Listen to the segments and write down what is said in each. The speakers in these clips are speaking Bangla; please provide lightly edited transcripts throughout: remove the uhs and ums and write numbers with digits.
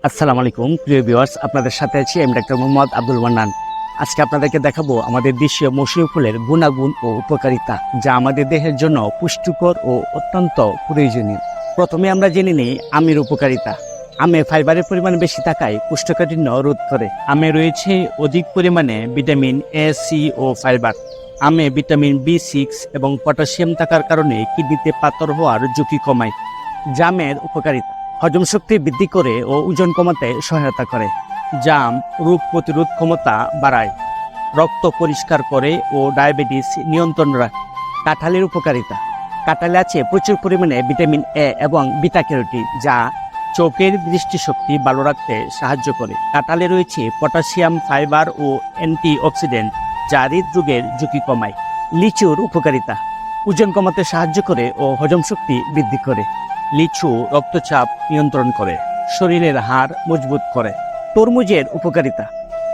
আসসালামু আলাইকুম প্রিয় ভিউয়ার্স, আপনাদের সাথে আছি আমি ডাক্তার মোহাম্মদ আব্দুল মান্নান। আজকে আপনাদেরকে দেখাবো আমাদের দেশীয় মৌসুমী ফুলের গুণাগুণ ও উপকারিতা, যা আমাদের দেহের জন্য পুষ্টিকর ও অত্যন্ত প্রয়োজনীয়। প্রথমে আমরা জেনে নিই আমের উপকারিতা। আমে ফাইবারের পরিমাণ বেশি থাকায় কোষ্ঠকাঠিন্য রোধ করে। আমে রয়েছে অধিক পরিমাণে ভিটামিন এ, সি ও ফাইবার। আমে ভিটামিন B6 এবং পটাশিয়াম থাকার কারণে কিডনিতে পাথর হওয়ার ঝুঁকি কমায়। জামের উপকারিতা: হজম শক্তি বৃদ্ধি করে ও ওজন কমাতে সহায়তা করে। জাম রোগ প্রতিরোধ ক্ষমতা বাড়ায়, রক্ত পরিষ্কার করে ও ডায়াবেটিস নিয়ন্ত্রণ রাখে। কাঁঠালের উপকারিতা: কাঁঠালে আছে প্রচুর পরিমাণে ভিটামিন এ এবং বিটা ক্যারোটিন, যা চোখের দৃষ্টিশক্তি ভালো রাখতে সাহায্য করে। কাঁঠালে রয়েছে পটাশিয়াম, ফাইবার ও অ্যান্টিঅক্সিডেন্ট, যা হৃদরোগের ঝুঁকি কমায়। লিচুর উপকারিতা: ওজন কমাতে সাহায্য করে ও হজম শক্তি বৃদ্ধি করে। লিচু রক্তচাপ নিয়ন্ত্রণ করে, শরীরের হাড় মজবুত করে। তরমুজের উপকারিতা: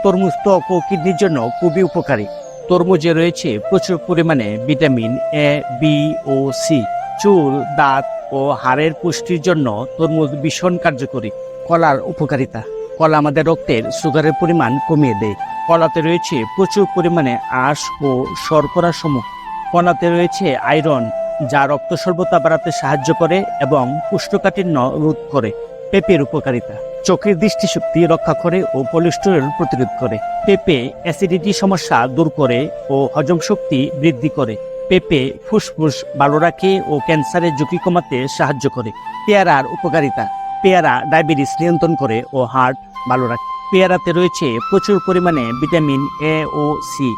তরমুজ ত্বক ও কিডনির জন্য খুবই উপকারী। তরমুজে রয়েছে প্রচুর পরিমাণে ভিটামিন এ, বি ও সি। চুল, দাঁত ও হাড়ের পুষ্টির জন্য তরমুজ ভীষণ কার্যকরী। কলার উপকারিতা: কলা আমাদের রক্তের সুগারের পরিমাণ কমিয়ে দেয়। কলাতে রয়েছে প্রচুর পরিমাণে আঁশ ও শর্করা সমূহ। কলাতে রয়েছে আয়রন, যা রক্ত স্বল্পতা বাড়াতে সাহায্য করে এবং কোষ্ঠকাঠিন্য রোধ করে। পেঁপের উপকারিতা: চোখের দৃষ্টিশক্তি রক্ষা করে ও কোলেস্টেরল প্রতিরোধ করে। পেঁপে অ্যাসিডিটি সমস্যা দূর করে ও হজম শক্তি বৃদ্ধি করে। পেঁপে ফুসফুস ভালো রাখে ও ক্যান্সারের ঝুঁকি কমাতে সাহায্য করে। পেয়ারার উপকারিতা: পেয়ারা ডায়াবেটিস নিয়ন্ত্রণ করে ও হার্ট ভালো রাখে। পেয়ারাতে রয়েছে প্রচুর পরিমাণে ভিটামিন এ ও সি।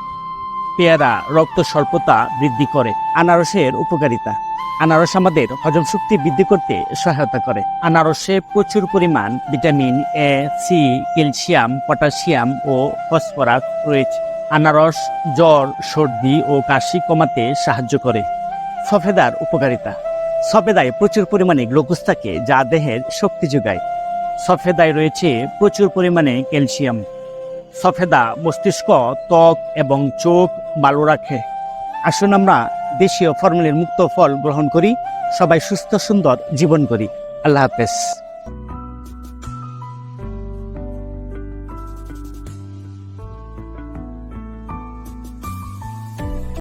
পেয়ারা রক্ত স্বল্পতা বৃদ্ধি করে। আনারসের উপকারিতা: আনারস আমাদের হজম শক্তি বৃদ্ধি করতে সহায়তা করে। আনারসে প্রচুর পরিমাণ vitamin A, C, calcium, potassium ও ফসফরাস রয়েছে। আনারস জ্বর, সর্দি ও কাশি কমাতে সাহায্য করে। সফেদার উপকারিতা: সফেদায় প্রচুর পরিমাণে গ্লুকোজ থাকে, যা দেহের শক্তি যোগায়। সফেদায় রয়েছে প্রচুর পরিমাণে ক্যালসিয়াম। সফেদা মস্তিষ্ক, ত্বক এবং চোখ ভালো রাখে। আসুন আমরা দেশীয় ফর্মুলার মুক্ত ফল গ্রহণ করি, সবাই সুস্থ সুন্দর জীবন করি। আল্লাহ হাফেজ।